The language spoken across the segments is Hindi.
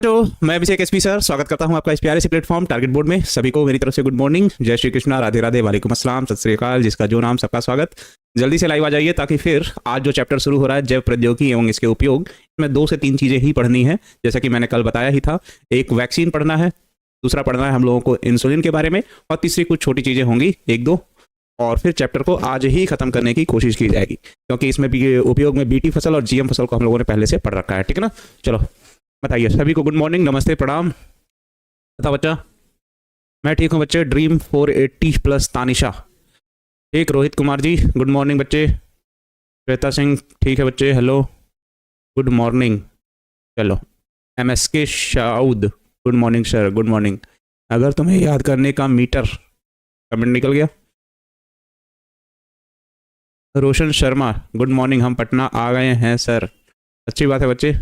तो मैं अभिषेक एसपी सर स्वागत करता हूं आपका इस प्यारे से प्लेटफॉर्म टारगेट बोर्ड में। सभी को मेरी तरफ से गुड मॉर्निंग, जय श्री कृष्णा, राधे राधे, वालेकुम अस्सलाम, सत श्री अकाल, जिसका जो नाम सबका स्वागत। जल्दी से लाइव आ जाइए ताकि फिर आज जो चैप्टर शुरू हो रहा है जैव प्रौद्योगिकी एवं इसके उपयोग, इसमें 2 से 3 चीजें ही पढ़नी है, जैसा कि मैंने कल बताया ही था। एक वैक्सीन पढ़ना है, दूसरा पढ़ना है हम लोगों को इंसुलिन के बारे में, और तीसरी कुछ छोटी चीजें होंगी 1-2, और फिर चैप्टर को आज ही खत्म करने की कोशिश की जाएगी, क्योंकि इसमें भी उपयोग में बीटी फसल और जीएम फसल को हम लोगों ने पहले से पढ़ रखा है। ठीक है ना? चलो बताइए सभी को गुड मॉर्निंग, नमस्ते, प्रणाम। बता बच्चा। मैं ठीक हूँ बच्चे। ड्रीम 480 प्लस तानिशा ठीक। रोहित कुमार जी गुड मॉर्निंग बच्चे। श्वेता सिंह ठीक है बच्चे, हेलो गुड मॉर्निंग। चलो MSK शाउद good morning sir, good morning. अगर तुम्हें याद करने का मीटर, कमेंट निकल गया। रोशन शर्मा गुड मॉर्निंग, हम पटना आ गए हैं सर। अच्छी बात है बच्चे।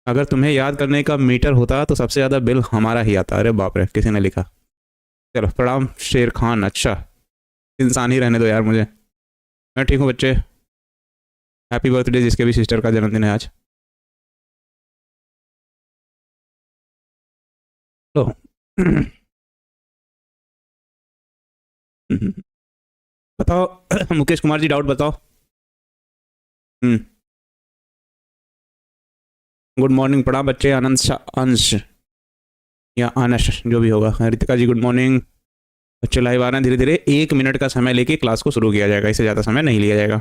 अगर तुम्हें याद करने का मीटर होता तो सबसे ज़्यादा बिल हमारा ही आता। अरे बाप रे, किसी ने लिखा। चलो प्रणाम शेर खान। अच्छा, इंसान ही रहने दो यार मुझे। मैं ठीक हूँ बच्चे। हैप्पी बर्थडे जिसके भी सिस्टर का जन्मदिन है आज। तो बताओ मुकेश कुमार जी, डाउट बताओ। गुड मॉर्निंग, प्रणाम बच्चे। आनंद अंश या अनश जो भी होगा। रितिका जी गुड मॉर्निंग। बच्चे लाइव आ रहे हैं। धीरे धीरे 1 मिनट का समय लेके क्लास को शुरू किया जाएगा, इससे ज़्यादा समय नहीं लिया जाएगा।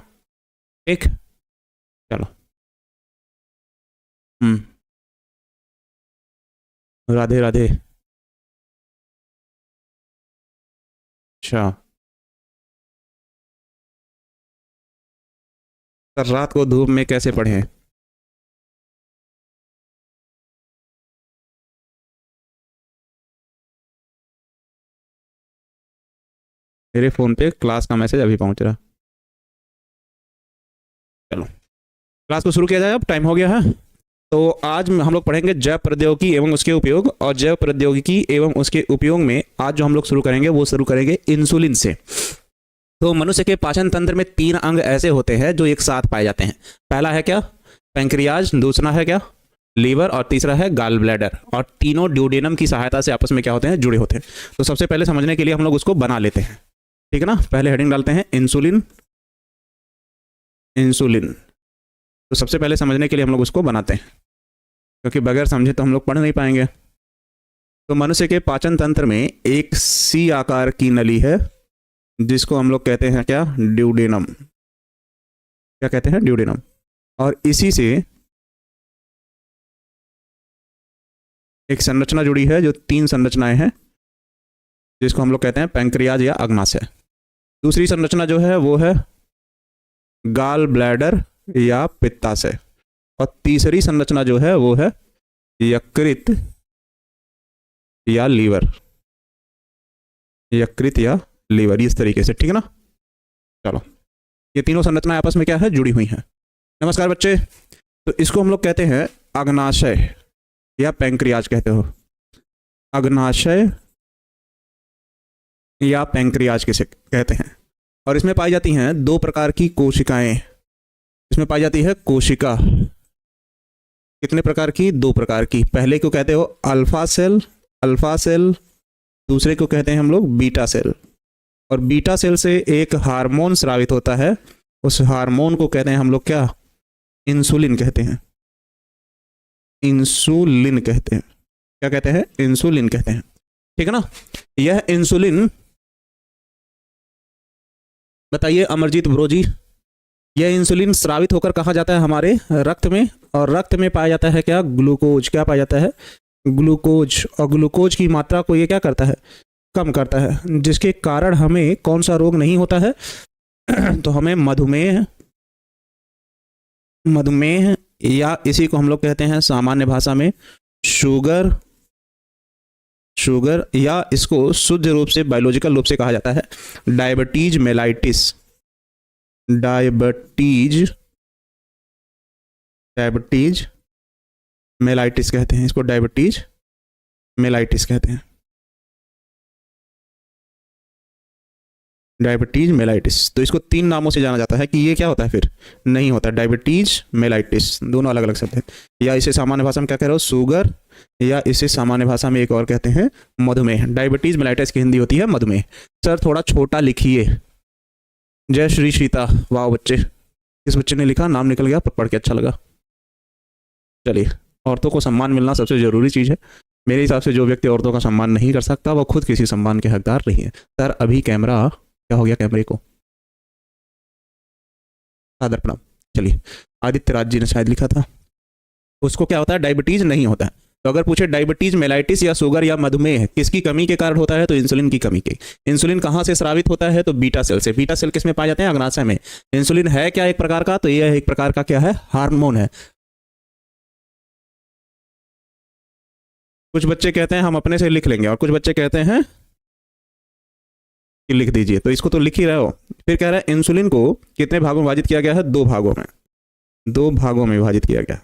ठीक, चलो। राधे राधे। अच्छा, सर रात को धूप में कैसे पढ़ें? मेरे फ़ोन पे क्लास का मैसेज अभी पहुंच रहा। चलो क्लास को शुरू किया जाए, अब टाइम हो गया है। तो आज हम लोग पढ़ेंगे जैव प्रौद्योगिकी एवं उसके उपयोग, और जैव प्रौद्योगिकी एवं उसके उपयोग में आज जो हम लोग शुरू करेंगे वो शुरू करेंगे इंसुलिन से। तो मनुष्य के पाचन तंत्र में 3 अंग ऐसे होते हैं जो एक साथ पाए जाते हैं। पहला है क्या? पैंक्रियाज। दूसरा है क्या? लीवर। और तीसरा है गाल ब्लैडर। और तीनों ड्यूडेनम की सहायता से आपस में क्या होते हैं? जुड़े होते हैं। तो सबसे पहले समझने के लिए हम लोग उसको बना लेते हैं। ठीक है ना? पहले हेडिंग डालते हैं इंसुलिन। इंसुलिन तो सबसे पहले समझने के लिए हम लोग उसको बनाते हैं, क्योंकि बगैर समझे तो हम लोग पढ़ नहीं पाएंगे। तो मनुष्य के पाचन तंत्र में एक सी आकार की नली है जिसको हम लोग कहते हैं क्या? ड्यूडेनम। क्या कहते हैं? ड्यूडेनम। और इसी से एक संरचना जुड़ी है, जो 3 संरचनाएं हैं, जिसको हम लोग कहते हैं पैंक्रियाज या अग्नाशय। दूसरी संरचना जो है वो है गाल ब्लैडर या पित्ताशय। और तीसरी संरचना जो है वो है यकृत या लीवर। यकृत या लीवर, इस तरीके से। ठीक है ना? चलो, ये तीनों संरचनाएं आपस में क्या है? जुड़ी हुई हैं। नमस्कार बच्चे। तो इसको हम लोग कहते हैं अग्नाशय या पैंक्रियाज कहते हो। अग्नाशय या पैंक्रियाज किसे कहते हैं। और इसमें पाई जाती हैं 2 प्रकार की कोशिकाएं। इसमें पाई जाती है कोशिका। कितने प्रकार की? 2 प्रकार की। पहले को कहते हो अल्फा सेल, अल्फा सेल। दूसरे को कहते हैं हम लोग बीटा सेल। और बीटा सेल से एक हार्मोन स्रावित होता है, उस हार्मोन को कहते हैं हम लोग क्या? इंसुलिन कहते हैं। इंसुलिन कहते हैं। क्या कहते हैं? इंसुलिन कहते हैं। ठीक है ना? यह इंसुलिन, बताइए अमरजीत ब्रो जी, यह इंसुलिन स्रावित होकर कहाँ जाता है? हमारे रक्त में। और रक्त में पाया जाता है क्या? ग्लूकोज। क्या पाया जाता है? ग्लूकोज। और ग्लूकोज की मात्रा को ये क्या करता है? कम करता है, जिसके कारण हमें कौन सा रोग नहीं होता है? तो हमें मधुमेह, मधुमेह या इसी को हम लोग कहते हैं सामान्य भाषा में शुगर, शुगर, या इसको शुद्ध रूप से बायोलॉजिकल रूप से कहा जाता है diabetes mellitus. Diabetes, diabetes mellitus कहते हैं इसको। डायबिटीज मेलाइटिस कहते हैं। Diabetes mellitus. तो इसको 3 नामों से जाना जाता है कि ये क्या होता है, फिर नहीं होता डायबिटीज मेलाइटिस, दोनों अलग अलग शब्द है। या इसे सामान्य भाषा में क्या कह रहे हो, शुगर, या इसे सामान्य भाषा में एक और कहते हैं मधुमेह। डायबिटीज मेलाइटिस की हिंदी होती है मधुमेह। सर थोड़ा छोटा लिखिए। जय श्री सीता, वाह बच्चे, किस बच्चे ने लिखा, नाम निकल गया, पढ़ के अच्छा लगा। चलिए, औरतों को सम्मान मिलना सबसे जरूरी चीज़ है। मेरे हिसाब से जो व्यक्ति औरतों का सम्मान नहीं कर सकता वह खुद किसी सम्मान के हकदार नहीं है। सर अभी कैमरा क्या हो गया, कैमरे को आदर प्रणाम। चलिए, आदित्य राज जी ने शायद लिखा था, उसको क्या होता है, डायबिटीज नहीं होता है। तो अगर पूछे डायबिटीज मेलाइटिस या शुगर या मधुमेह किसकी कमी के कारण होता है, तो इंसुलिन की कमी के। इंसुलिन कहाँ से स्रावित होता है, तो बीटा सेल से। बीटा सेल किस में पाए जाते हैं, अग्नाशय में। इंसुलिन है क्या एक प्रकार का, तो यह एक प्रकार का क्या है, हार्मोन है। कुछ बच्चे कहते हैं हम अपने से लिख लेंगे, और कुछ बच्चे कहते हैं कि लिख दीजिए, तो इसको तो लिख ही रहे हो। फिर कह रहा है इंसुलिन को कितने भागों में विभाजित किया गया है, 2 भागों में। 2 भागों में विभाजित किया गया।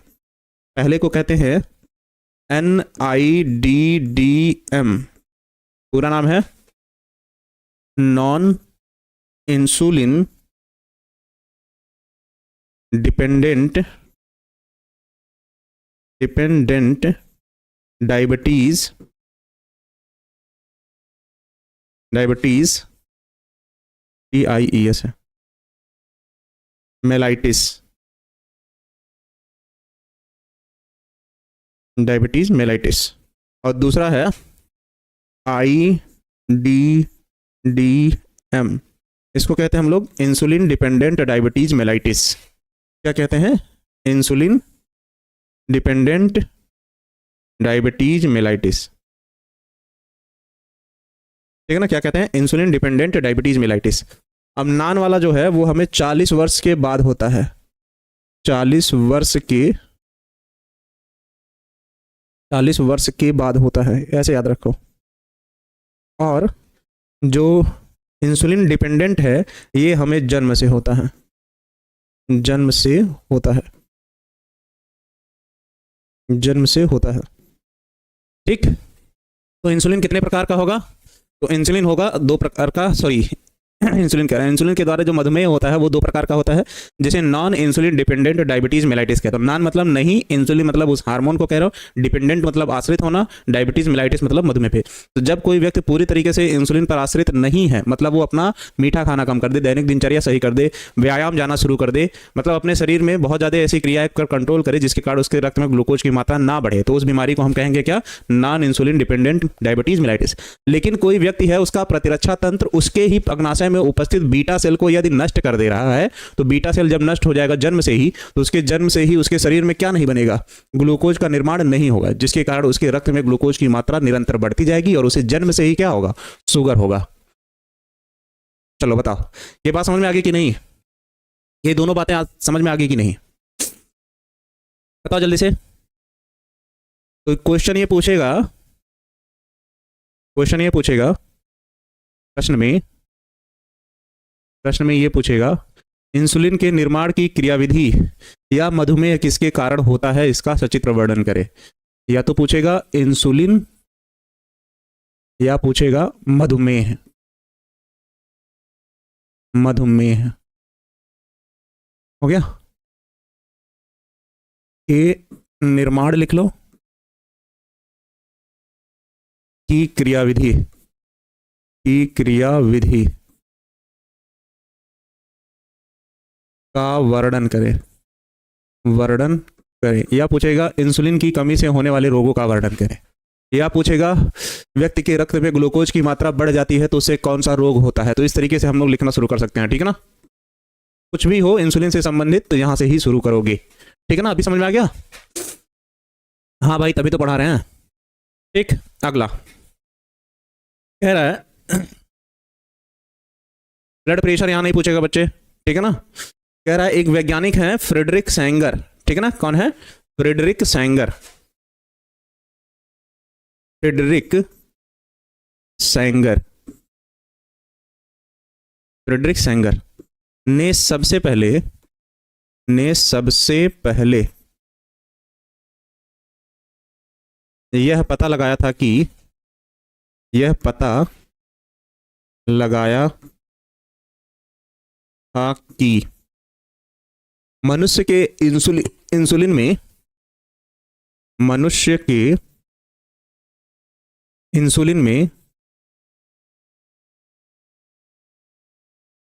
पहले को कहते हैं NIDDM, पूरा नाम है non insulin dependent diabetes TIES है, मेलाइटिस, डायबिटीज मेलाइटिस। और दूसरा है IDDM, इसको कहते हैं हम लोग इंसुलिन डिपेंडेंट डायबिटीज मेलाइटिस। क्या कहते हैं, इंसुलिन डिपेंडेंट डायबिटीज मेलाइटिस, ठीक है ना। क्या कहते हैं, इंसुलिन डिपेंडेंट डायबिटीज मेलाइटिस। अब नान वाला जो है वो हमें 40 वर्ष के बाद होता है। 40 वर्ष के बाद होता है, ऐसे याद रखो। और जो इंसुलिन डिपेंडेंट है ये हमें जन्म से होता है, जन्म से होता है, जन्म से होता है, ठीक। तो इंसुलिन कितने प्रकार का होगा, तो इंसुलिन होगा 2 प्रकार का, सॉरी इंसुलिन कह रहा है, इंसुलिन के द्वारा जो मधुमेह होता है वो 2 प्रकार का होता है, जिसे non insulin dependent diabetes mellitus कहते हैं। नॉन मतलब नहीं, इंसुलिन मतलब उस हार्मोन को कह रहा हूं, डिपेंडेंट मतलब आश्रित होना, डायबिटीज मेलाइटिस मतलब मधुमेह पे। तो जब कोई व्यक्ति पूरी तरीके से इंसुलिन पर आश्रित नहीं है, मतलब वो अपना मीठा खाना कम कर दे, दैनिक दिनचर्या सही कर दे, व्यायाम जाना शुरू कर दे, मतलब अपने शरीर में बहुत ज्यादा ऐसी क्रियाएं कर कंट्रोल करे जिसके कारण उसके रक्त में ग्लूकोज की मात्रा ना बढ़े, तो उस बीमारी को हम कहेंगे क्या, non insulin dependent diabetes mellitus. लेकिन कोई व्यक्ति है उसका प्रतिरक्षा तंत्र उसके ही अग्नाशय में उपस्थित बीटा सेल को यदि नष्ट कर दे रहा है, तो बीटा सेल जब नष्ट हो जाएगा जन्म से ही, तो उसके जन्म से ही उसके शरीर में क्या नहीं बनेगा, ग्लूकोज का निर्माण नहीं होगा, जिसके कारण उसके रक्त में ग्लूकोज की मात्रा निरंतर बढ़ती जाएगी और उसे जन्म से ही क्या होगा, शुगर होगा। चलो बताओ, ये बात समझ में आ गई कि नहीं, ये दोनों बातें समझ में आ गई कि नहीं, बताओ जल्दी से। तो क्वेश्चन ये पूछेगा, प्रश्न में ये पूछेगा इंसुलिन के निर्माण की क्रियाविधि या मधुमेह किसके कारण होता है, इसका सचित्र वर्णन करें। या तो पूछेगा इंसुलिन या पूछेगा मधुमेह। हो गया, के निर्माण लिख लो, की क्रियाविधि का वर्णन करें, या पूछेगा इंसुलिन की कमी से होने वाले रोगों का वर्णन करें, या पूछेगा व्यक्ति के रक्त में ग्लूकोज की मात्रा बढ़ जाती है तो उससे कौन सा रोग होता है। तो इस तरीके से हम लोग लिखना शुरू कर सकते हैं, ठीक है ना। कुछ भी हो इंसुलिन से संबंधित तो यहां से ही शुरू करोगे, ठीक है ना। अभी समझ में आ गया, हाँ भाई तभी तो पढ़ा रहे हैं, ठीक। अगला कह रहा है ब्लड प्रेशर, यहां नहीं पूछेगा बच्चे, ठीक है ना। कह रहा है एक वैज्ञानिक है फ्रेडरिक सैंगर, ठीक है ना। कौन है, फ्रेडरिक सैंगर ने सबसे पहले यह पता लगाया था कि मनुष्य के इंसुलिन में मनुष्य के इंसुलिन में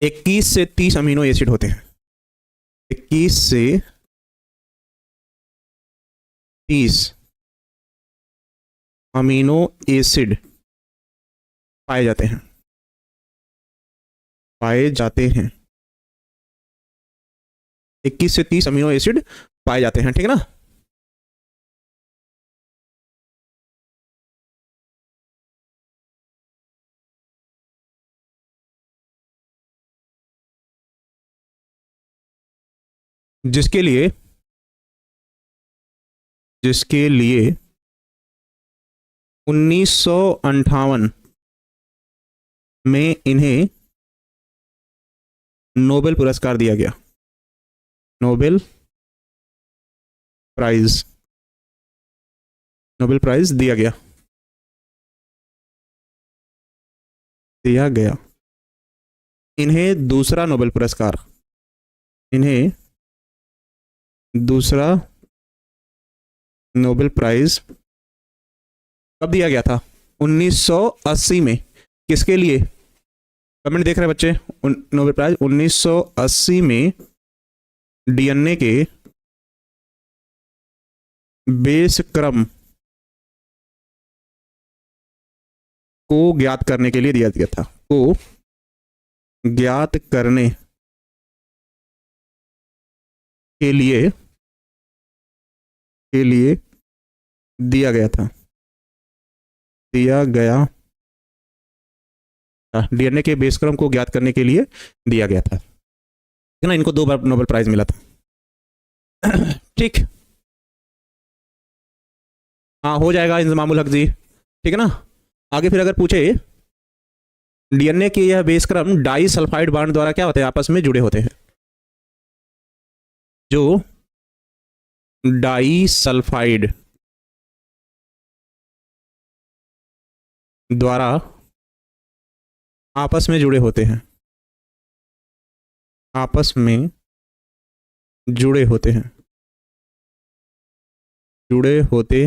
21 से 30 अमीनो एसिड होते हैं। 21 से 30 अमीनो एसिड पाए जाते हैं, पाए जाते हैं। 21 से 30 अमीनो एसिड पाए जाते हैं, ठीक है ना। जिसके लिए 1958 में इन्हें नोबेल पुरस्कार दिया गया। नोबेल प्राइज दिया गया। इन्हें दूसरा नोबेल पुरस्कार, इन्हें दूसरा नोबेल प्राइज कब दिया गया था? 1980 में। किसके लिए? कमेंट देख रहे हैं बच्चे? नोबेल प्राइज 1980 में डीएनए के बेस क्रम को ज्ञात करने के लिए दिया गया था। को ज्ञात करने के लिए दिया गया था। डीएनए के बेस क्रम को ज्ञात करने के लिए दिया गया था, है ना। इनको 2 बार नोबेल प्राइज मिला था। ठीक, हाँ हो जाएगा इंजमामुल हक जी, ठीक है ना। आगे फिर अगर पूछे डीएनए के यह बेस क्रम डाई सल्फाइड बॉन्ड द्वारा क्या होते हैं? आपस में जुड़े होते हैं। जो डाई सल्फाइड द्वारा आपस में जुड़े होते हैं, आपस में जुड़े होते हैं, जुड़े होते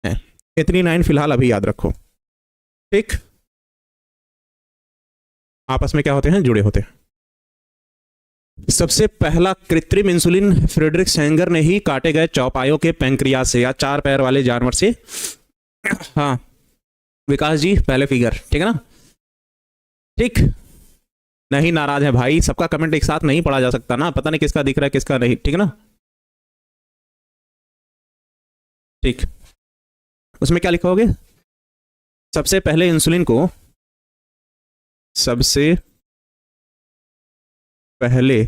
हैं। इतनी लाइन फिलहाल अभी याद रखो, ठीक। आपस में क्या होते हैं? जुड़े होते हैं। सबसे पहला कृत्रिम इंसुलिन फ्रेडरिक सेंगर ने ही काटे गए चौपायों के पैंक्रियास से या 4 पैर वाले जानवर से। हाँ विकास जी पहले फिगर, ठीक है ना। ठीक, नहीं नाराज है भाई, सबका कमेंट एक साथ नहीं पढ़ा जा सकता ना, पता नहीं किसका दिख रहा है किसका नहीं, ठीक है ना। ठीक, उसमें क्या लिखोगे? सबसे पहले इंसुलिन को, सबसे पहले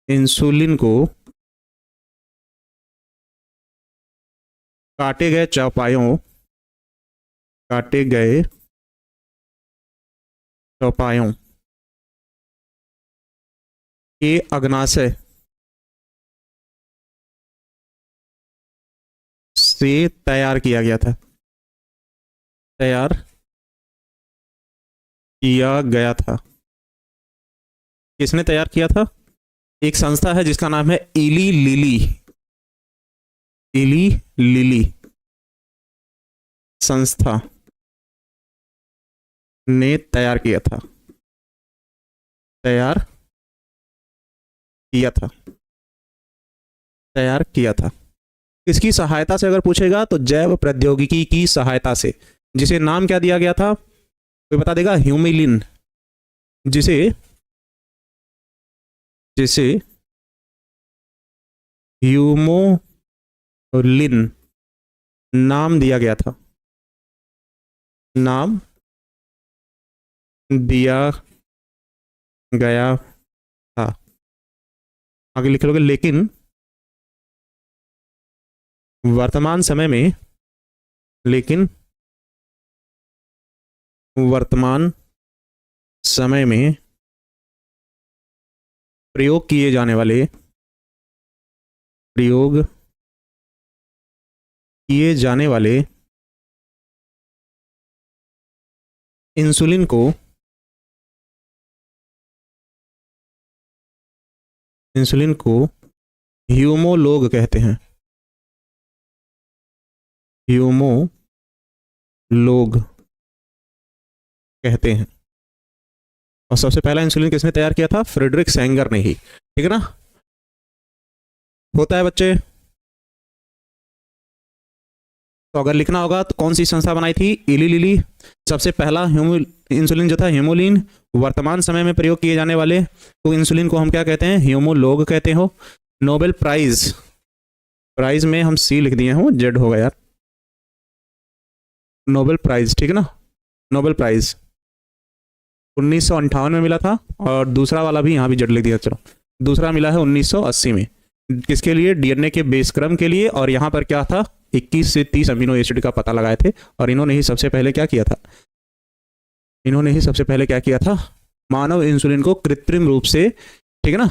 इंसुलिन को काटे गए चौपायों के अग्नाशय से तैयार किया गया था। किसने तैयार किया था? एक संस्था है जिसका नाम है इली लिली संस्था ने तैयार किया था। किसकी सहायता से अगर पूछेगा तो जैव प्रौद्योगिकी की सहायता से, जिसे नाम क्या दिया गया था? कोई बता देगा? ह्यूमिलिन, जिसे ह्यूमोलिन नाम दिया गया था। आगे लिख लोगे लेकिन वर्तमान समय में प्रयोग किए जाने वाले इंसुलिन को इंसुलिन को ह्यूमोलोग कहते हैं, ह्यूमोलोग कहते हैं। और सबसे पहला इंसुलिन किसने तैयार किया था? फ्रेडरिक सेंगर ने ही, ठीक है ना। होता है बच्चे। तो अगर लिखना होगा तो कौन सी संस्था बनाई थी? इली लिली। सबसे पहला इंसुलिन जो था ह्यूमोलिन, वर्तमान समय में प्रयोग किए जाने वाले तो इंसुलिन को हम क्या कहते हैं? ह्यूमोलोग कहते हो। नोबेल प्राइज, प्राइज में हम सी लिख दिए हूँ, जेड होगा यार। नोबेल प्राइज, ठीक है ना, नोबेल प्राइज 1958 में मिला था। और दूसरा वाला भी यहाँ भी जेड लिख दिया, चलो। दूसरा मिला है 1980 में। किसके लिए? डीएनए के बेस क्रम के लिए। और यहाँ पर क्या था? 21 से 30 अमीनो एसिड का पता लगाए थे। और इन्होंने ही सबसे पहले क्या किया था? इन्होंने ही सबसे पहले क्या किया था? मानव इंसुलिन को कृत्रिम रूप से, ठीक है ना,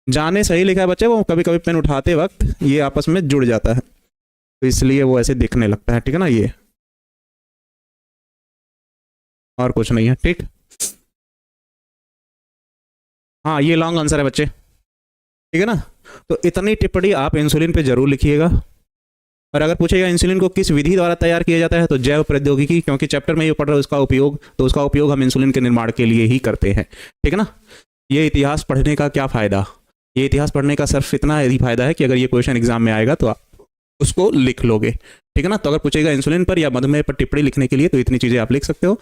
जाने सही लिखा है बच्चे, वो कभी कभी पेन उठाते वक्त ये आपस में जुड़ जाता है, तो इसलिए वो ऐसे दिखने लगता है, ठीक है ना। ये और कुछ नहीं है, ठीक। हाँ, ये लॉन्ग आंसर है बच्चे, ठीक है ना। तो इतनी टिप्पणी आप इंसुलिन पे जरूर लिखिएगा। और अगर पूछेगा इंसुलिन को किस विधि द्वारा तैयार किया जाता है, तो जैव प्रौद्योगिकी, क्योंकि चैप्टर में ये पढ़ रहे हो उसका उपयोग, तो उसका उपयोग हम इंसुलिन के निर्माण के लिए ही करते हैं, ठीक है ना। ये इतिहास पढ़ने का क्या फायदा? ये इतिहास पढ़ने का सिर्फ इतना ही फायदा है कि अगर ये क्वेश्चन एग्जाम में आएगा तो आप उसको लिख लोगे, ठीक है ना। तो अगर पूछेगा इंसुलिन पर या मधुमेह पर टिप्पणी लिखने के लिए, तो इतनी चीजें आप लिख सकते हो।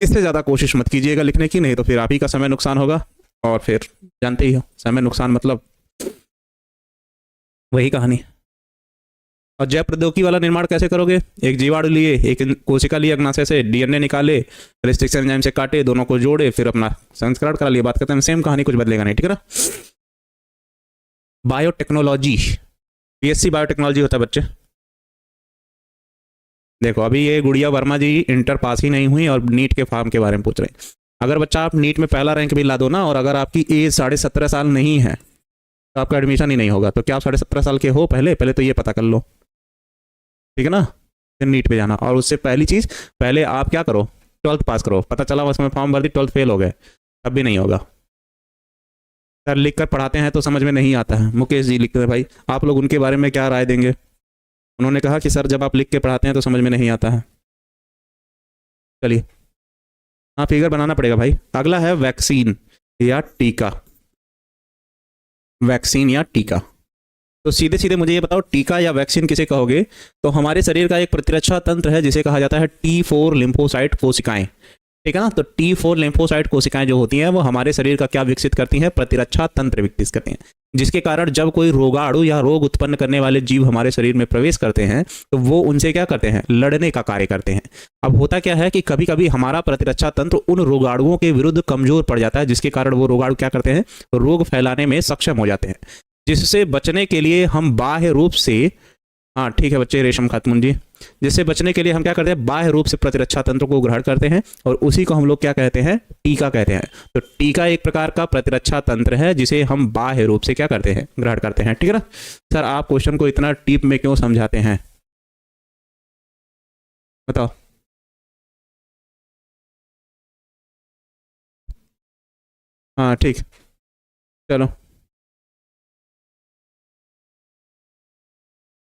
इससे ज्यादा कोशिश मत कीजिएगा लिखने की, नहीं तो फिर आप ही का समय नुकसान होगा। और फिर जानते ही हो, समय नुकसान मतलब वही कहानी। और जैव प्रौद्योगिकी वाला निर्माण कैसे करोगे? एक जीवाणु लिए, एक कोशिका लिए अग्नाशय से, डीएनए निकाले, रेस्ट्रिक्शन एंजाइम से काटे, दोनों को जोड़े, फिर अपना संस्करण करा लिए। बात करते हैं सेम कहानी, कुछ बदलेगा नहीं, ठीक है ना। बायोटेक्नोलॉजी, बीएससी बायोटेक्नोलॉजी होता है बच्चे। देखो अभी ये गुड़िया वर्मा जी इंटर पास ही नहीं हुई और नीट के फॉर्म के बारे में पूछ रहे हैं। अगर बच्चा आप नीट में पहला रैंक भी ला दो ना, और अगर आपकी एज 17.5 साल नहीं है, तो आपका एडमिशन ही नहीं होगा। तो क्या आप 17.5 साल के हो? पहले पहले तो ये पता कर लो, ठीक है ना, फिर नीट पे जाना। और उससे पहली चीज, पहले आप क्या करो? 12th पास करो। पता चला उसमें फॉर्म भर दी, 12th फेल हो गए, तब भी नहीं होगा। सर लिख कर पढ़ाते हैं तो समझ में नहीं आता है। मुकेश जी लिखते हैं, भाई आप लोग उनके बारे में क्या राय देंगे? उन्होंने कहा कि सर जब आप लिख के पढ़ाते हैं तो समझ में नहीं आता है। चलिए, हाँ फिगर बनाना पड़ेगा भाई। अगला है वैक्सीन या टीका, वैक्सीन या टीका। तो सीधे सीधे मुझे ये बताओ, टीका या वैक्सीन किसे कहोगे? तो हमारे शरीर का एक प्रतिरक्षा तंत्र है जिसे कहा जाता है T4 लिम्फोसाइट कोशिकाएं, ठीक है ना। तो T4 लिम्फोसाइट कोशिकाएं जो होती हैं वो हमारे शरीर का क्या विकसित करती हैं? प्रतिरक्षा तंत्र विकसित करती हैं, जिसके कारण जब कोई रोगाणु या रोग उत्पन्न करने वाले जीव हमारे शरीर में प्रवेश करते हैं तो वो उनसे क्या करते हैं? लड़ने का कार्य करते हैं। अब होता क्या है कि कभी कभी हमारा प्रतिरक्षा तंत्र उन रोगाणुओं के विरुद्ध कमजोर पड़ जाता है, जिसके कारण वो रोगाणु क्या करते हैं? रोग फैलाने में सक्षम हो जाते हैं। जिससे बचने के लिए हम बाह्य रूप से, हाँ ठीक है बच्चे, रेशम खातून जी, जिससे बचने के लिए हम क्या करते हैं? बाह्य रूप से प्रतिरक्षा तंत्र को ग्रहण करते हैं, और उसी को हम लोग क्या कहते हैं? टीका कहते हैं। तो टीका एक प्रकार का प्रतिरक्षा तंत्र है जिसे हम बाह्य रूप से क्या करते हैं? ग्रहण करते हैं, ठीक है ना। सर आप क्वेश्चन को इतना डीप में क्यों समझाते हैं, बताओ। हाँ ठीक, चलो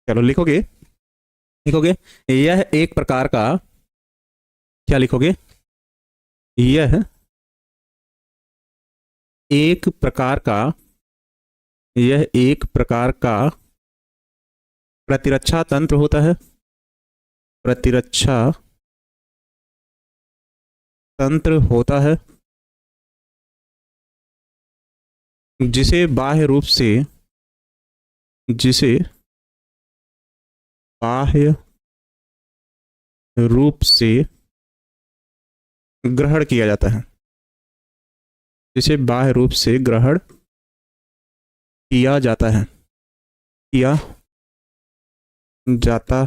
चलो लिखोगे, लिखोगे यह एक प्रकार का, क्या लिखोगे? यह एक प्रकार का, यह एक प्रकार का प्रतिरक्षा तंत्र होता है, प्रतिरक्षा तंत्र होता है, जिसे बाह्य रूप से, जिसे बाह्य रूप से ग्रहण किया जाता है, जिसे बाह्य रूप से ग्रहण किया जाता है, किया जाता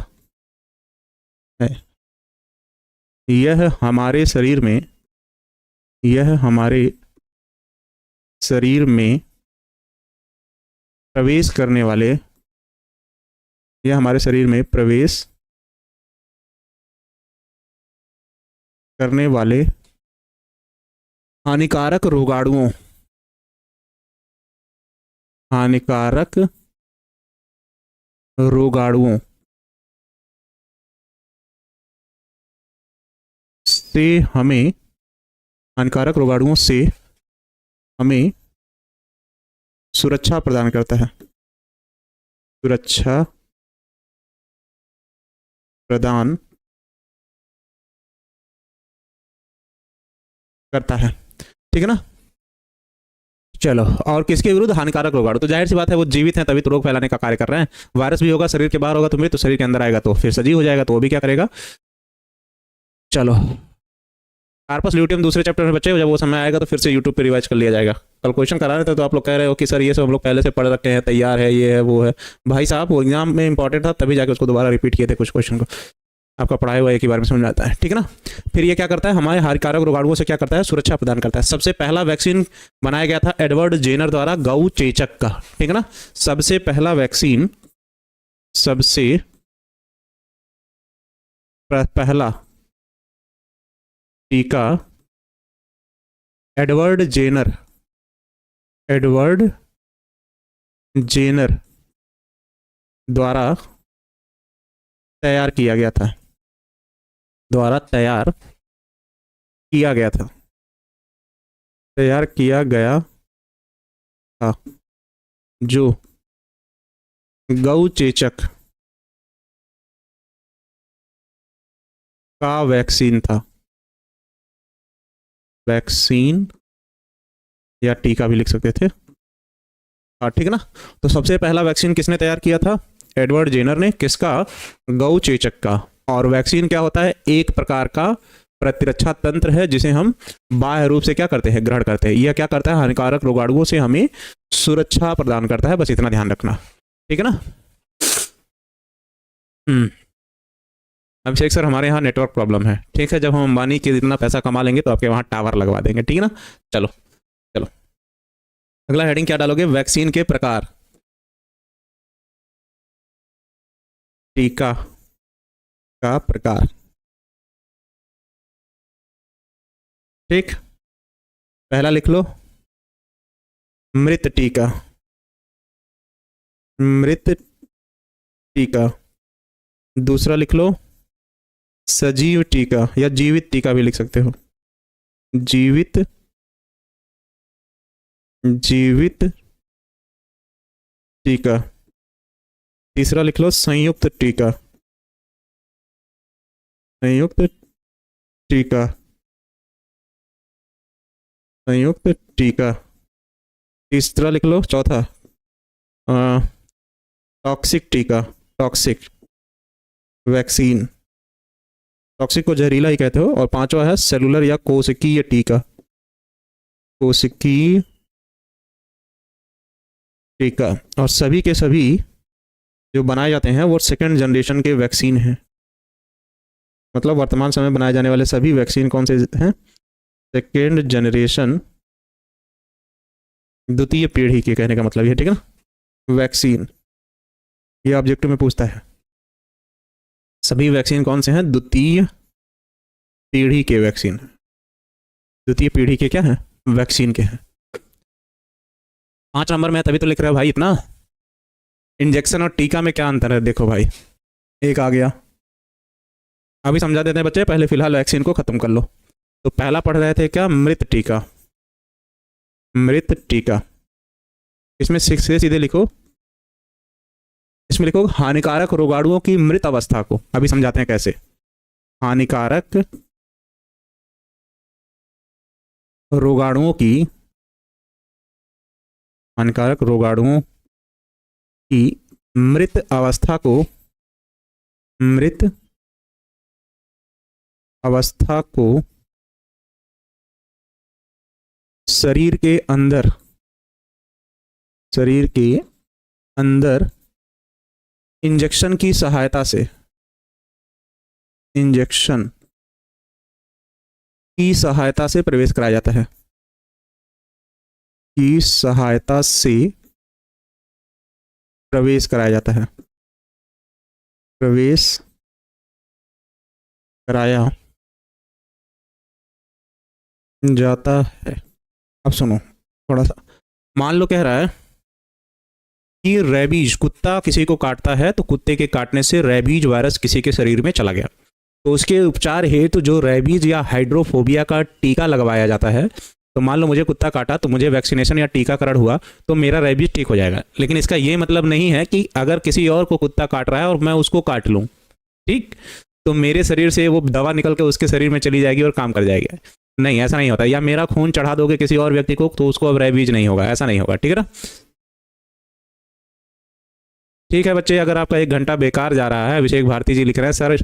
है। यह हमारे शरीर में, यह हमारे शरीर में प्रवेश करने वाले, यह हमारे शरीर में प्रवेश करने वाले हानिकारक रोगाणुओं, हानिकारक रोगाणुओं से हमें हानिकारक रोगाणुओं से हमें सुरक्षा प्रदान करता है, सुरक्षा प्रदान करता है। ठीक है ना। चलो, और किसके विरुद्ध? हानिकारक रोगाणु। तो जाहिर सी बात है वो जीवित हैं तभी तो रोग फैलाने का कार्य कर रहे हैं। वायरस भी होगा शरीर के बाहर होगा तो मृत, तो शरीर के अंदर आएगा तो फिर सजीव हो जाएगा, तो वो भी क्या करेगा? चलो, कार्पस ल्यूटियम दूसरे चैप्टर में बच्चे, जब वो समय आएगा तो फिर से यूट्यूब पे रिवाइज कर लिया जाएगा। कल क्वेश्चन करा रहे थे तो आप लोग कह रहे हो कि सर ये सब हम लोग पहले से पढ़ रखे हैं, तैयार है, ये है वो है। भाई साहब वो एग्जाम में इंपॉर्टेंट था तभी जाके उसको दोबारा रिपीट किए थे कुछ क्वेश्चन को। आपका पढ़ाया हुआ एक ही बार में समझ में आता है। ठीक है ना। फिर ये क्या करता है? हमारे हानिकारक रोगाणुओं से क्या करता है? सुरक्षा प्रदान करता है। सबसे पहला वैक्सीन बनाया गया था एडवर्ड जेनर द्वारा गौ चेचक का। ठीक है ना। सबसे पहला वैक्सीन, सबसे पहला टीका एडवर्ड जेनर द्वारा तैयार किया गया था, तैयार किया गया था, जो गौ चेचक का वैक्सीन था। वैक्सीन या टीका भी लिख सकते थे। हाँ, ठीक है ना। तो सबसे पहला वैक्सीन किसने तैयार किया था? एडवर्ड जेनर ने। किसका? गौ चेचक का। और वैक्सीन क्या होता है? एक प्रकार का प्रतिरक्षा तंत्र है जिसे हम बाह्य रूप से क्या करते हैं? ग्रहण करते हैं। यह क्या करता है? हानिकारक रोगाणुओं से हमें सुरक्षा प्रदान करता है। बस इतना ध्यान रखना। ठीक है ना। अभिषेक सर हमारे यहाँ नेटवर्क प्रॉब्लम है। ठीक है, जब हम अंबानी के जितना पैसा कमा लेंगे तो आपके वहाँ टावर लगवा देंगे। ठीक है ना। चलो चलो, अगला हेडिंग क्या डालोगे? वैक्सीन के प्रकार, टीका का प्रकार। ठीक, पहला लिख लो मृत टीका, मृत टीका। दूसरा लिख लो सजीव टीका, या जीवित टीका भी लिख सकते हो, जीवित टीका। तीसरा लिख लो संयुक्त टीका, संयुक्त टीका, संयुक्त टीका। तीसरा लिख लो, चौथा टॉक्सिक टीका, टॉक्सिक वैक्सीन। टॉक्सिक को जहरीला ही कहते हो। और पांचवा है सेलुलर या कोशिकीय टीका, कोशिकीय टीका। और सभी के सभी जो बनाए जाते हैं वो सेकेंड जनरेशन के वैक्सीन हैं। मतलब वर्तमान समय बनाए जाने वाले सभी वैक्सीन कौन से हैं? सेकेंड जनरेशन, द्वितीय पीढ़ी के, कहने का मतलब ये। ठीक है ना। वैक्सीन ये ऑब्जेक्टिव में पूछता है, सभी वैक्सीन कौन से हैं? द्वितीय पीढ़ी के वैक्सीन, द्वितीय पीढ़ी के क्या हैं? वैक्सीन के हैं। 5 नंबर में तभी तो लिख रहे हो भाई इतना। इंजेक्शन और टीका में क्या अंतर है? देखो भाई, एक आ गया, अभी समझा देते हैं बच्चे, पहले फिलहाल वैक्सीन को खत्म कर लो। तो पहला पढ़ रहे थे क्या? मृत टीका, मृत टीका। इसमें सीधे लिखो, इसमें लिखो हानिकारक रोगाणुओं की मृत अवस्था को। अभी समझाते हैं कैसे। हानिकारक रोगाणुओं की, हानिकारक रोगाणुओं की मृत अवस्था को, मृत अवस्था को शरीर के अंदर, शरीर के अंदर इंजेक्शन की सहायता से, इंजेक्शन की सहायता से प्रवेश कराया जाता है, की सहायता से प्रवेश कराया जाता है, प्रवेश कराया जाता है। अब सुनो थोड़ा सा, मान लो कह रहा है कि रेबीज, कुत्ता किसी को काटता है तो कुत्ते के काटने से रेबीज वायरस किसी के शरीर में चला गया, तो उसके उपचार हेतु जो रेबीज या हाइड्रोफोबिया का टीका लगवाया जाता है। तो मान लो मुझे कुत्ता काटा तो मुझे वैक्सीनेशन या टीकाकरण हुआ तो मेरा रेबीज ठीक हो जाएगा, लेकिन इसका ये मतलब नहीं है कि अगर किसी और को कुत्ता काट रहा है और मैं उसको काट लूँ, ठीक, तो मेरे शरीर से वो दवा निकल के उसके शरीर में चली जाएगी और काम कर जाएगी। नहीं, ऐसा नहीं होता। या मेरा खून चढ़ा दोगे किसी और व्यक्ति को तो उसको अब रेबीज नहीं होगा, ऐसा नहीं होगा, ठीक है ना। ठीक है बच्चे, अगर आपका 1 घंटा बेकार जा रहा है, अभिषेक भारती जी लिख रहे हैं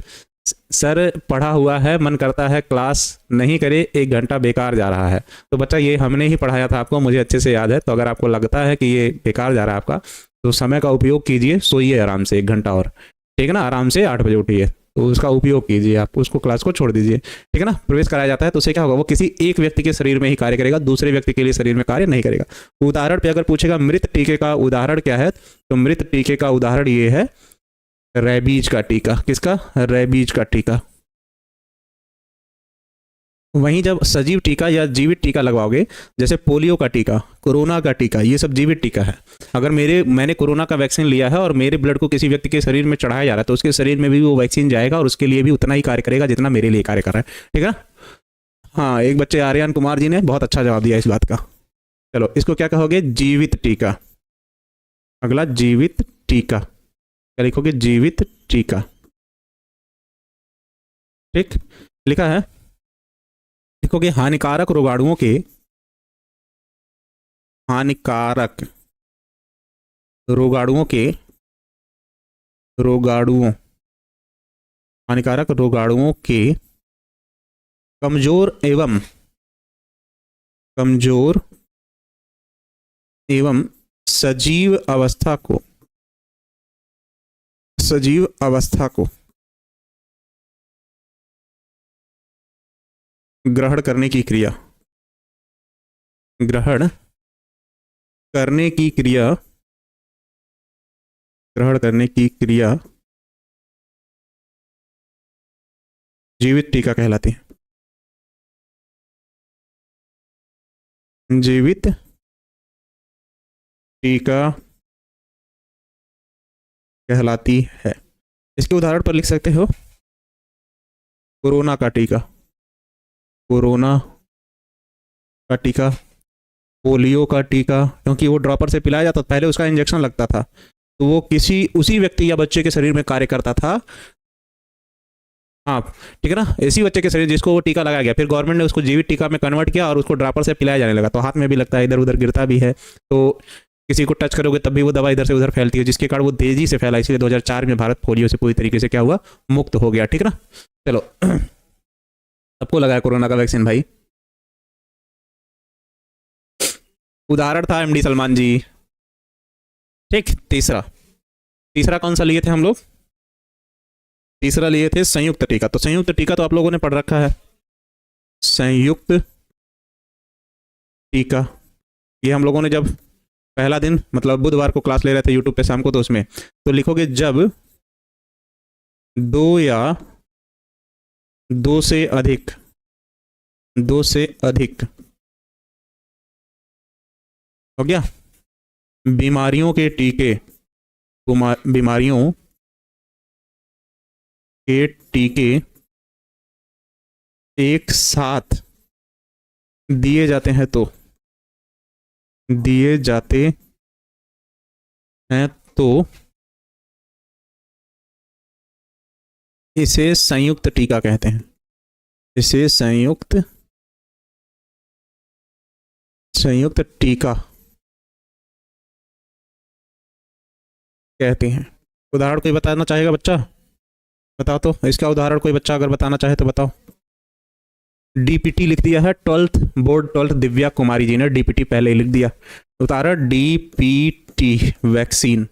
सर पढ़ा हुआ है, मन करता है क्लास नहीं करे, 1 घंटा बेकार जा रहा है। तो बच्चा ये हमने ही पढ़ाया था आपको, मुझे अच्छे से याद है। तो अगर आपको लगता है कि ये बेकार जा रहा है आपका, तो समय का उपयोग कीजिए, सोइए आराम से 1 घंटा और, ठीक है ना। आराम से 8 बजे उठिए, तो उसका उपयोग कीजिए, आप उसको क्लास को छोड़ दीजिए, ठीक है ना। प्रवेश कराया जाता है तो उससे क्या होगा, वो किसी एक व्यक्ति के शरीर में ही कार्य करेगा, दूसरे व्यक्ति के लिए शरीर में कार्य नहीं करेगा। उदाहरण पे अगर पूछेगा मृत टीके का उदाहरण क्या है, तो मृत टीके का उदाहरण ये है रेबीज का टीका। किसका? रेबीज का टीका। वहीं जब सजीव टीका या जीवित टीका लगवाओगे, जैसे पोलियो का टीका, कोरोना का टीका, ये सब जीवित टीका है। अगर मैंने कोरोना का वैक्सीन लिया है और मेरे ब्लड को किसी व्यक्ति के शरीर में चढ़ाया जा रहा है, तो उसके शरीर में भी वो वैक्सीन जाएगा और उसके लिए भी उतना ही कार्य करेगा जितना मेरे लिए कार्य कर रहा है, ठीक है। हाँ, एक बच्चे आर्यन कुमार जी ने बहुत अच्छा जवाब दिया इस बात का। चलो, इसको क्या कहोगे? जीवित टीका। अगला जीवित टीका, क्या लिखोगे? जीवित टीका, ठीक, लिखा है। लिखोगे हानिकारक रोगाणुओं के, हानिकारक रोगाणुओं के, हानिकारक रोगाणुओं के कमजोर एवं सजीव अवस्था को ग्रहण करने की क्रिया ग्रहण करने की क्रिया जीवित टीका कहलाती है। जीवित टीका कहलाती है। इसके उदाहरण पर लिख सकते हो कोरोना का टीका, पोलियो का टीका, क्योंकि वो ड्रॉपर से पिलाया जाता था, पहले उसका इंजेक्शन लगता था, तो वो उसी व्यक्ति या बच्चे के शरीर में कार्य करता था। हाँ, ठीक है ना। इसी बच्चे के शरीर जिसको वो टीका लगाया गया, फिर गवर्नमेंट ने उसको जीवित टीका में कन्वर्ट किया और उसको ड्रॉपर से पिलाया जाने लगा, तो हाथ में भी लगता है, इधर उधर गिरता भी है, तो किसी को टच करोगे तब भी वो दवा इधर से उधर फैलती है, जिसके कारण वो तेजी से फैला। इसलिए 2004 में भारत पोलियो से पूरी तरीके से क्या हुआ? मुक्त हो गया, ठीक है ना। चलो, सबको लगाया कोरोना का वैक्सीन भाई। उदाहरण था एमडी सलमान जी, ठीक। तीसरा कौन सा लिए थे हम लोग? तीसरा लिए थे संयुक्त टीका। तो संयुक्त टीका तो आप लोगों ने पढ़ रखा है, संयुक्त टीका। ये हम लोगों ने जब पहला दिन, मतलब बुधवार को क्लास ले रहे थे यूट्यूब पे शाम को, तो उसमें तो लिखोगे जब 2 या 2 से अधिक हो गया बीमारियों के टीके एक साथ दिए जाते हैं तो इसे संयुक्त टीका कहते हैं। इसे संयुक्त टीका कहते हैं। उदाहरण कोई बताना चाहेगा बच्चा? बताओ तो इसका उदाहरण, कोई बच्चा अगर बताना चाहे तो बताओ। डीपीटी लिख दिया है, 12th दिव्या कुमारी जी ने डीपीटी पहले ही लिख दिया। उदाहरण डीपीटी वैक्सीन,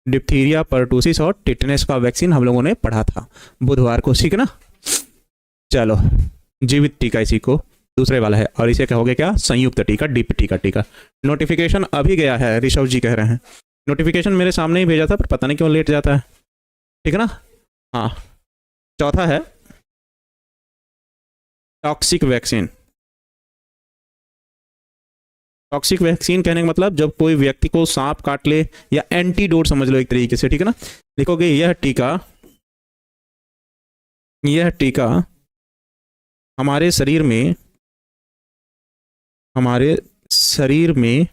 डिप्थीरिया, परटूसिस और टिटनेस का वैक्सीन हम लोगों ने पढ़ा था बुधवार को, ठीक है ना। चलो, जीवित टीका इसी को दूसरे वाला है, और इसे कहोगे क्या? संयुक्त टीका, डीपीटी का टीका। नोटिफिकेशन अभी गया है, ऋषभ जी कह रहे हैं। नोटिफिकेशन मेरे सामने ही भेजा था, पर पता नहीं क्यों लेट जाता है, ठीक है ना। हाँ, चौथा है टॉक्सिक वैक्सीन। टॉक्सिक वैक्सीन कहने का मतलब जब कोई व्यक्ति को सांप काट ले, या एंटीडोट समझ लो एक तरीके से, ठीक है ना। लिखोगे यह टीका हमारे शरीर में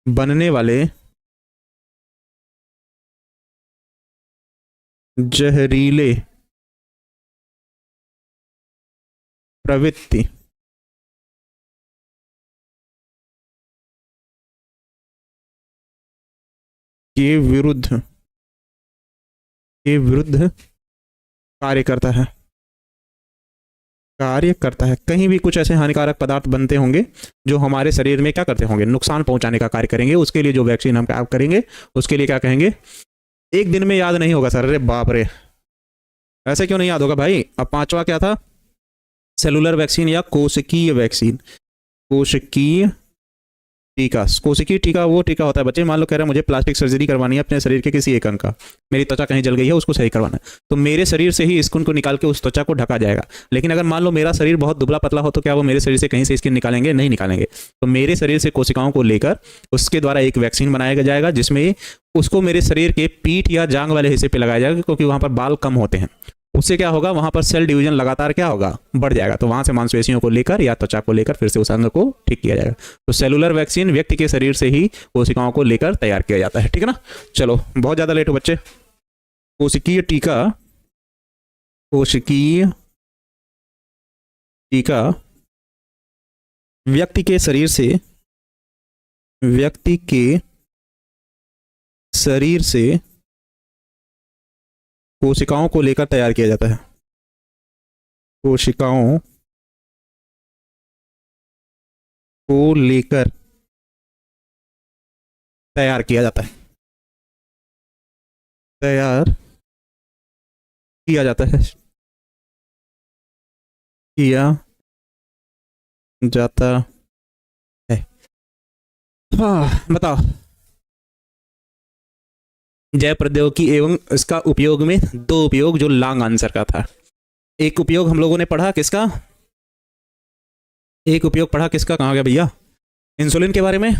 बनने वाले जहरीले प्रवृत्ति के विरुद्ध कार्य करता है। कहीं भी कुछ ऐसे हानिकारक पदार्थ बनते होंगे जो हमारे शरीर में क्या करते होंगे, नुकसान पहुंचाने का कार्य करेंगे, उसके लिए जो वैक्सीन हम क्या करेंगे, उसके लिए क्या कहेंगे। एक दिन में याद नहीं होगा सर, अरे बाप रे, ऐसे क्यों नहीं याद होगा भाई। अब पांचवा क्या था, सेलुलर वैक्सीन या कोशिकीय वैक्सीन, कोशिकीय टीका वो टीका होता है बच्चे, मान लो कह रहे हैं मुझे प्लास्टिक सर्जरी करवानी है अपने शरीर के किसी एक अंग का, मेरी त्वचा कहीं जल गई है, उसको सही करवाना है, तो मेरे शरीर से ही स्किन को निकाल के उस त्वचा को ढका जाएगा। लेकिन अगर मान लो मेरा शरीर बहुत दुबला पतला हो, तो क्या वो मेरे शरीर से कहीं से स्किन निकालेंगे? नहीं निकालेंगे। तो मेरे शरीर से कोशिकाओं को लेकर उसके द्वारा एक वैक्सीन बनाया जाएगा, जिसमें उसको मेरे शरीर के पीठ या जांग वाले हिस्से पर लगाया जाएगा, क्योंकि वहां पर बाल कम होते हैं। उससे क्या होगा, वहां पर सेल डिवीजन लगातार क्या होगा, बढ़ जाएगा, तो वहां से मांसपेशियों को लेकर या त्वचा को लेकर फिर से उस अंग को ठीक किया जाएगा। तो सेलुलर वैक्सीन व्यक्ति के शरीर से ही कोशिकाओं को लेकर तैयार किया जाता है, ठीक है ना। चलो बहुत ज्यादा लेट हो बच्चे। कोशिकीय टीका व्यक्ति के शरीर से कोशिकाओं को लेकर तैयार किया जाता है। कोशिकाओं को लेकर तैयार किया जाता है, किया जाता है। हाँ बताओ। जैव प्रौद्योगिकी एवं इसका उपयोग में दो उपयोग जो लॉन्ग आंसर का था। एक उपयोग हम लोगों ने पढ़ा किसका, कहाँ गया भैया, इंसुलिन के बारे में।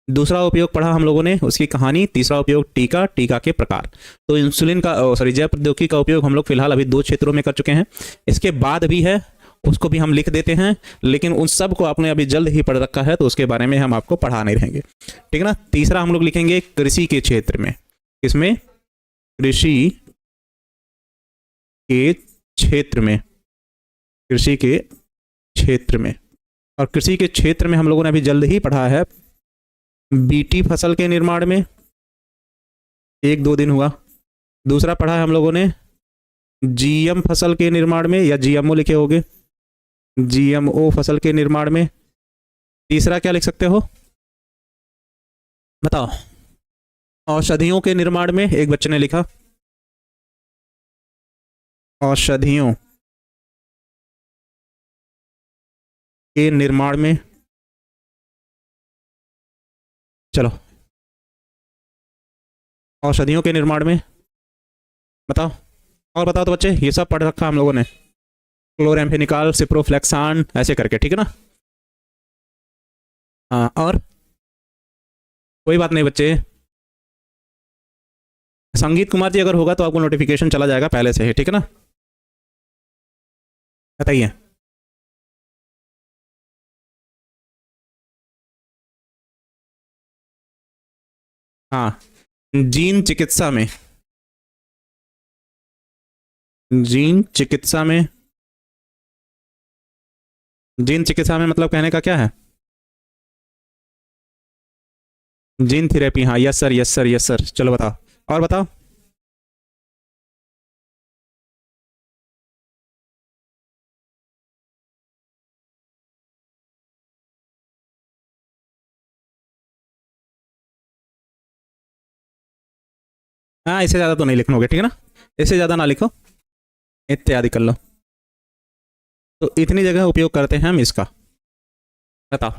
दूसरा उपयोग पढ़ा हम लोगों ने उसकी कहानी। तीसरा उपयोग टीका के प्रकार। तो इंसुलिन का जैव प्रौद्योगिकी का उपयोग हम लोग फिलहाल अभी 2 क्षेत्रों में कर चुके हैं। इसके बाद भी है, उसको भी हम लिख देते हैं, लेकिन उन सब को आपने अभी जल्द ही पढ़ रखा है, तो उसके बारे में हम आपको पढ़ा नहीं रहेंगे, ठीक है ना। तीसरा हम लोग लिखेंगे कृषि के क्षेत्र में। इसमें कृषि के क्षेत्र में, और कृषि के क्षेत्र में हम लोगों ने अभी जल्द ही पढ़ा है बीटी फसल के निर्माण में, 1-2 दिन हुआ। दूसरा पढ़ा है हम लोगों ने जीएम फसल के निर्माण में, या जीएमओ लिखे होगे, जीएमओ फसल के निर्माण में। तीसरा क्या लिख सकते हो बताओ, औषधियों के निर्माण में। एक बच्चे ने लिखा औषधियों के निर्माण में। चलो औषधियों के निर्माण में बताओ, और बताओ तो बच्चे, ये सब पढ़ रखा हम लोगों ने, क्लोरेम्फेनिकॉल, सिप्रोफ्लेक्सान, ऐसे करके, ठीक है ना। हाँ, और कोई बात नहीं बच्चे। संगीत कुमार जी अगर होगा तो आपको नोटिफिकेशन चला जाएगा पहले से ही, ठीक है ना। बताइए। हाँ, जीन चिकित्सा में जीन चिकित्सा में मतलब कहने का क्या है, जीन थेरेपी। हाँ yes sir, yes sir, yes sir. चलो बताओ, और बताओ। हाँ इससे ज़्यादा तो नहीं लिखना होगा, ठीक है ना, इससे ज़्यादा ना लिखो, इत्यादि कर लो। तो इतनी जगह उपयोग करते हैं हम इसका। बताओ,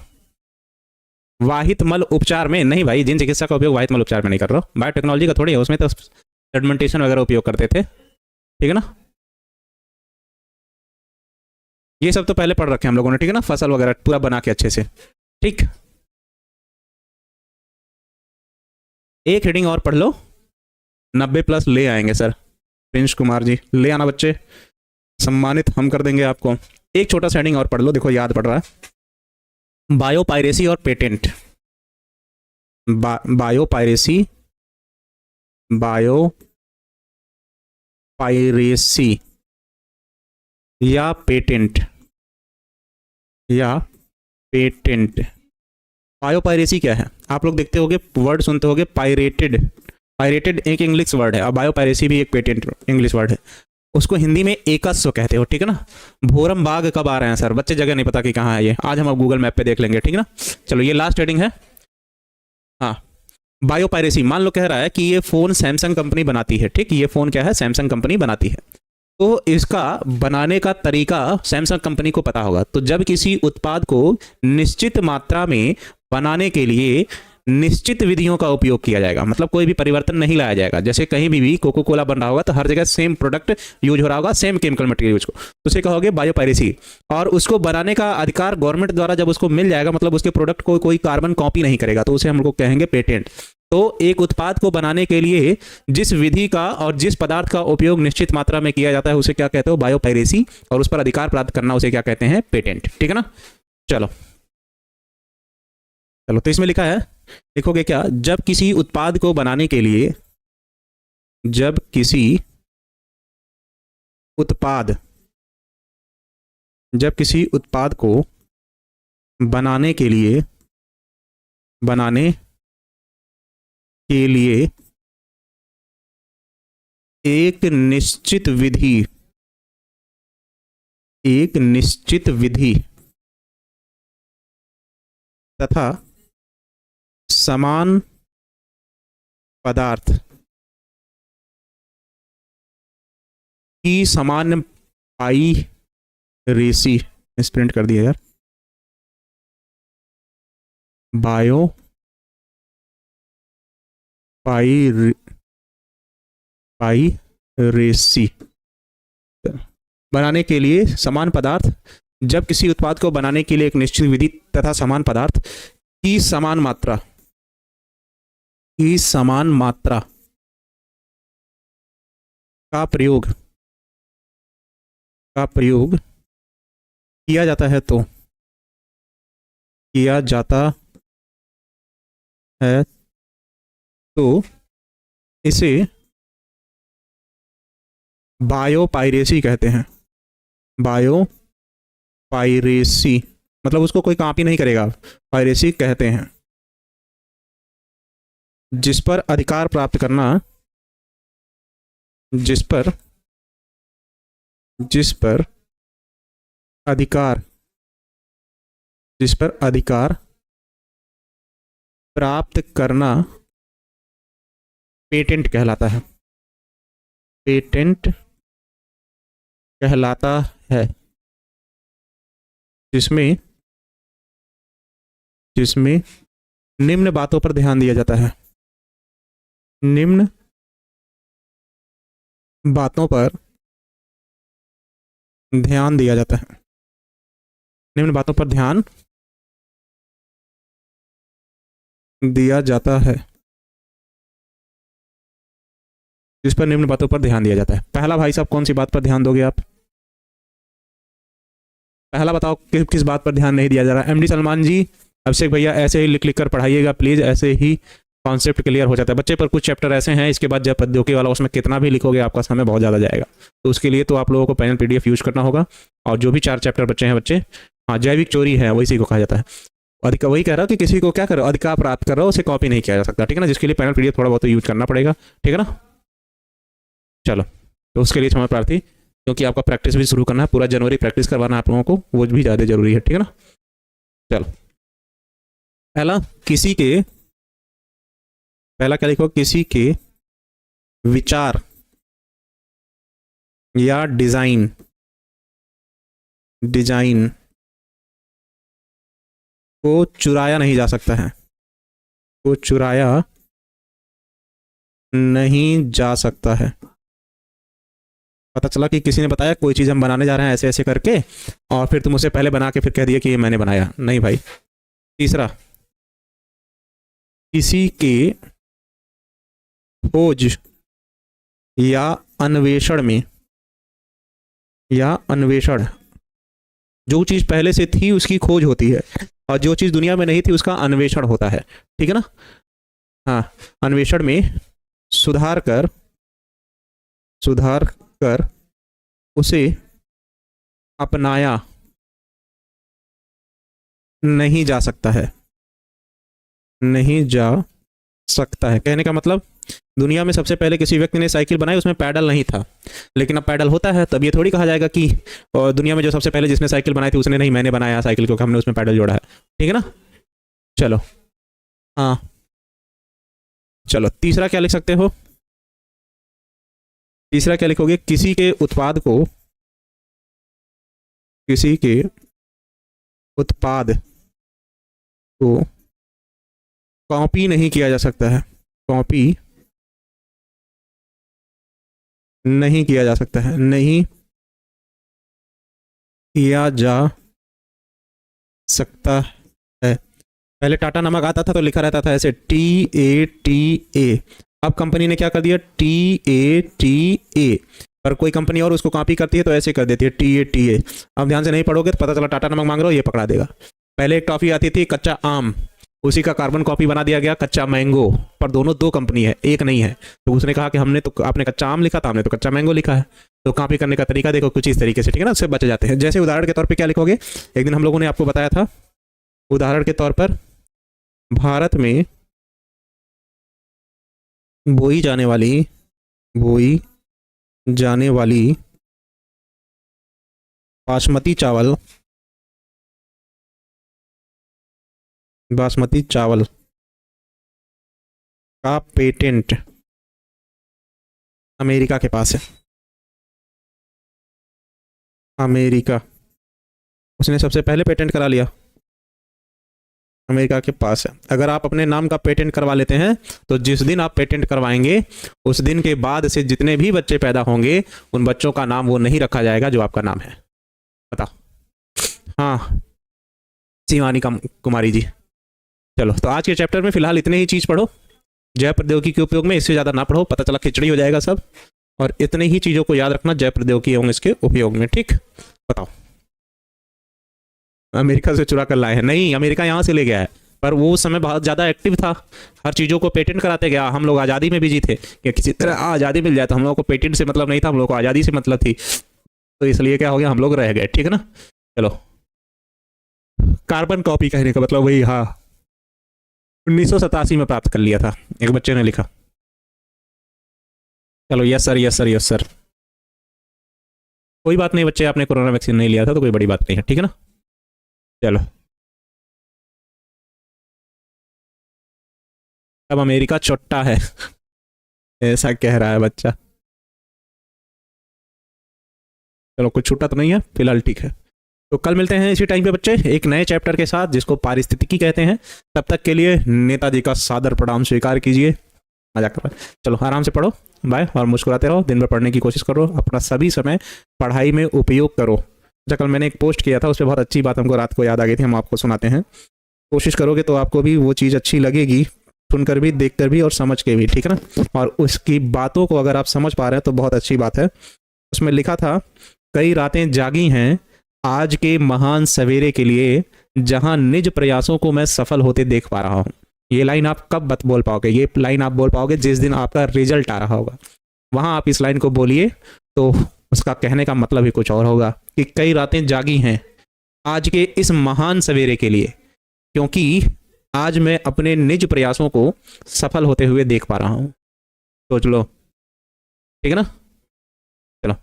वाहित मल उपचार में नहीं भाई, जिन चिकित्सा का उपयोग वाहित मल उपचार में नहीं कर रहा हूँ, बायोटेक्नोलॉजी का थोड़ी है, उसमें तो सेडिमेंटेशन वगैरह उपयोग करते थे, ठीक है ना। ये सब तो पहले पढ़ रखे हम लोगों ने, ठीक है ना, फसल वगैरह पूरा बना के अच्छे से। ठीक, एक हेडिंग और पढ़ लो, 90+ ले आएंगे सर। प्रिंस कुमार जी ले आना बच्चे, सम्मानित हम कर देंगे आपको। एक छोटा सा हेडिंग और पढ़ लो, देखो याद पड़ रहा है। बायोपायरेसी और पेटेंट। बायोपायरेसी, बायोपायरेसी या पेटेंट, या पेटेंट। बायोपायरेसी क्या है? आप लोग देखते होगे, वर्ड सुनते होगे पायरेटेड। पायरेटेड एक इंग्लिश वर्ड है और बायोपायरेसी भी एक पेटेंट इंग्लिश वर्ड है। उसको हिंदी में एकस्व कहते हो, ठीक है ना। भोरम बाग कब आ रहे हैं सर? बच्चे जगह नहीं पता कि कहाँ है ये, आज हम गूगल मैप पे देख लेंगे, ठीक है ना। चलो ये लास्ट हेडिंग है। हाँ, बायोपायरेसी, मान लो कह रहा है कि ये फोन सैमसंग कंपनी बनाती है, ठीक, ये फोन क्या है? सैमसंग कंपनी बनाती है। तो इसका बनाने का तरीका सैमसंग कंपनी को पता होगा। तो जब किसी उत्पाद को निश्चित मात्रा में बनाने के लिए निश्चित विधियों का उपयोग किया जाएगा, मतलब कोई भी परिवर्तन नहीं लाया जाएगा। जैसे कहीं भी कोको कोला बन रहा होगा तो हर जगह सेम प्रोडक्ट यूज हो रहा होगा, सेम केमिकल मटेरियल यूज को, तो उसे कहोगे बायोपायरेसी। और उसको बनाने का अधिकार गवर्नमेंट द्वारा जब उसको मिल जाएगा, मतलब उसके प्रोडक्ट को कोई कार्बन कॉपी नहीं करेगा, तो उसे हम लोग कहेंगे पेटेंट। तो एक उत्पाद को बनाने के लिए जिस विधि का और जिस पदार्थ का उपयोग निश्चित मात्रा में किया जाता है उसे क्या कहते हो? बायोपायरेसी। और उस पर अधिकार प्राप्त करना उसे क्या कहते हैं? पेटेंट, ठीक है ना। चलो चलो, तो इसमें लिखा है, देखोगे क्या, जब किसी उत्पाद को बनाने के लिए, जब किसी उत्पाद को बनाने के लिए एक निश्चित विधि तथा समान पदार्थ की समान पायरेसी, प्रिंट कर दिया यार, पायरेसी बनाने के लिए समान पदार्थ, जब किसी उत्पाद को बनाने के लिए एक निश्चित विधि तथा समान पदार्थ की समान मात्रा का प्रयोग किया जाता है तो इसे बायोपायरेसी कहते हैं। बायोपायरेसी मतलब उसको कोई कॉपी नहीं करेगा, पायरेसी कहते हैं। जिस पर अधिकार प्राप्त करना, जिस पर अधिकार प्राप्त करना पेटेंट कहलाता है। पेटेंट कहलाता है, जिसमें निम्न बातों पर ध्यान दिया जाता है। निम्न बातों पर ध्यान दिया जाता है। निम्न बातों पर ध्यान दिया जाता है, जिस पर निम्न बातों पर ध्यान दिया जाता है। पहला भाई साहब कौन सी बात पर ध्यान दोगे आप? पहला बताओ किस बात पर ध्यान नहीं दिया जा रहा है? एमडी सलमान जी, अभिषेक भैया, ऐसे ही लिख कर पढ़ाइएगा प्लीज, ऐसे ही कॉन्सेप्ट क्लियर हो जाता है बच्चे। पर कुछ चैप्टर ऐसे हैं, इसके बाद जब प्रौद्योगिकी वाला, उसमें कितना भी लिखोगे आपका समय बहुत ज़्यादा जाएगा। तो उसके लिए तो आप लोगों को पैनल PDF यूज करना होगा। और जो भी 4 चैप्टर बच्चे हैं बच्चे, हाँ, जैविक चोरी है वही को कहा जाता है। अधिकार, वही कह रहा हो कि किसी को क्या करो, अधिकार प्राप्त कर रहा हो, उसे कॉपी नहीं किया जा सकता, ठीक है ना। जिसके लिए पैनल PDF थोड़ा बहुत यूज करना पड़ेगा, ठीक है ना। चलो, तो उसके लिए क्षमा प्रार्थी, क्योंकि आपका प्रैक्टिस भी शुरू करना है, पूरा जनवरी प्रैक्टिस करवाना आप लोगों को, वो भी ज़्यादा जरूरी है, ठीक है ना। चलो, पहला क्या लिखो? किसी के विचार या डिजाइन को चुराया नहीं जा सकता है, को चुराया नहीं जा सकता है। पता चला कि किसी ने बताया कोई चीज़ हम बनाने जा रहे हैं ऐसे ऐसे करके, और फिर तुम उसे पहले बना के फिर कह दिया कि ये मैंने बनाया। नहीं भाई, तीसरा, किसी के खोज या अन्वेषण में, या अन्वेषण, जो चीज पहले से थी उसकी खोज होती है, और जो चीज दुनिया में नहीं थी उसका अन्वेषण होता है, ठीक है ना। हाँ, अन्वेषण में सुधार कर उसे अपनाया नहीं जा सकता है, नहीं जा सकता है। कहने का मतलब, दुनिया में सबसे पहले किसी व्यक्ति ने साइकिल बनाई, उसमें पैडल नहीं था, लेकिन अब पैडल होता है, तब ये थोड़ी कहा जाएगा कि और दुनिया में जो सबसे पहले जिसने साइकिल बनाई थी उसने नहीं, मैंने बनाया साइकिल क्योंकि हमने उसमें पैडल जोड़ा है, ठीक है ना। चलो, हाँ, चलो तीसरा क्या लिख सकते हो, तीसरा क्या लिखोगे, किसी के उत्पाद को, किसी के उत्पाद को कॉपी नहीं किया जा सकता है, कॉपी नहीं किया जा सकता है, नहीं किया जा सकता है। पहले टाटा नमक आता था तो लिखा रहता था ऐसे TATA, अब कंपनी ने क्या कर दिया, TATA, पर कोई कंपनी और उसको कॉपी करती है तो ऐसे कर देती है TATA। अब ध्यान से नहीं पढ़ोगे तो पता चला टाटा नमक मांग रहे हो, ये पकड़ा देगा। पहले एक टॉफी आती थी कच्चा आम, उसी का कार्बन कॉपी बना दिया गया कच्चा मैंगो, पर दोनों दो कंपनी है, एक नहीं है। तो उसने कहा कि हमने तो, आपने कच्चा आम लिखा था, हमने तो कच्चा मैंगो लिखा है। तो कॉपी करने का तरीका देखो कुछ इस तरीके से, ठीक है ना, उससे बच जाते हैं। जैसे उदाहरण के तौर पर क्या लिखोगे, एक दिन हम लोगों ने आपको बताया था, उदाहरण के तौर पर, भारत में बोई जाने वाली बासमती चावल का पेटेंट अमेरिका के पास है। अमेरिका, उसने सबसे पहले पेटेंट करा लिया, अमेरिका के पास है। अगर आप अपने नाम का पेटेंट करवा लेते हैं तो जिस दिन आप पेटेंट करवाएंगे उस दिन के बाद से जितने भी बच्चे पैदा होंगे उन बच्चों का नाम वो नहीं रखा जाएगा जो आपका नाम है। बताओ। हाँ, शिवानी कुमारी जी। चलो, तो आज के चैप्टर में फिलहाल इतने ही चीज पढ़ो, जय प्रौद्योगिकी के उपयोग में, इससे ज्यादा ना पढ़ो, पता चला खिचड़ी हो जाएगा सब। और इतने ही चीजों को याद रखना जय प्रौद्योगिकी एवं इसके उपयोग में, ठीक। बताओ। अमेरिका से चुरा कर लाए हैं? नहीं, अमेरिका यहाँ से ले गया है, पर वो उस समय बहुत ज़्यादा एक्टिव था, हर चीज़ों को पेटेंट कराते गया। हम लोग आज़ादी में बिजी थे कि किसी तरह आज़ादी मिल जाए, तो हम लोग को पेटेंट से मतलब नहीं था, हम लोग को आज़ादी से मतलब थी, तो इसलिए क्या हो गया, हम लोग रह गए, ठीक है ना। चलो, कार्बन कॉपी कहने का मतलब वही, हाँ, 1987 में प्राप्त कर लिया था, एक बच्चे ने लिखा। चलो, yes sir, yes sir, yes sir. कोई बात नहीं बच्चे, आपने कोरोना वैक्सीन नहीं लिया था तो कोई बड़ी बात नहीं है, ठीक है ना। चलो, अब अमेरिका चोट्टा है ऐसा कह रहा है बच्चा। चलो, कुछ छूटा तो नहीं है फिलहाल, ठीक है। तो कल मिलते हैं इसी टाइम पे बच्चे, एक नए चैप्टर के साथ जिसको पारिस्थितिकी कहते हैं। तब तक के लिए नेताजी का सादर प्रणाम स्वीकार कीजिए। मजाक कर रहा है। चलो, आराम से पढ़ो, बाय, और मुस्कुराते रहो, दिन भर पढ़ने की कोशिश करो, अपना सभी समय पढ़ाई में उपयोग करो। अच्छा, कल मैंने एक पोस्ट किया था, उस पर बहुत अच्छी बात हमको रात को याद आ गई थी, हम आपको सुनाते हैं। कोशिश करोगे तो आपको भी वो चीज़ अच्छी लगेगी, सुनकर भी, देखकर भी और समझ के भी, ठीक है ना। और उसकी बातों को अगर आप समझ पा रहे हैं तो बहुत अच्छी बात है। उसमें लिखा था, कई रातें जागी हैं आज के महान सवेरे के लिए, जहां निज प्रयासों को मैं सफल होते देख पा रहा हूं। ये लाइन आप कब बोल पाओगे, ये लाइन आप बोल पाओगे जिस दिन आपका रिजल्ट आ रहा होगा, वहां आप इस लाइन को बोलिए, तो उसका कहने का मतलब ही कुछ और होगा कि कई रातें जागी हैं आज के इस महान सवेरे के लिए, क्योंकि आज मैं अपने निज प्रयासों को सफल होते हुए देख पा रहा हूं। सोच लो, ठीक है ना। चलो,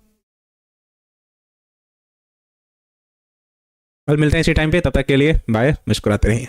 कल मिलते हैं इसी टाइम पे, तब तक के लिए बाय, मुस्कुराते रहिए।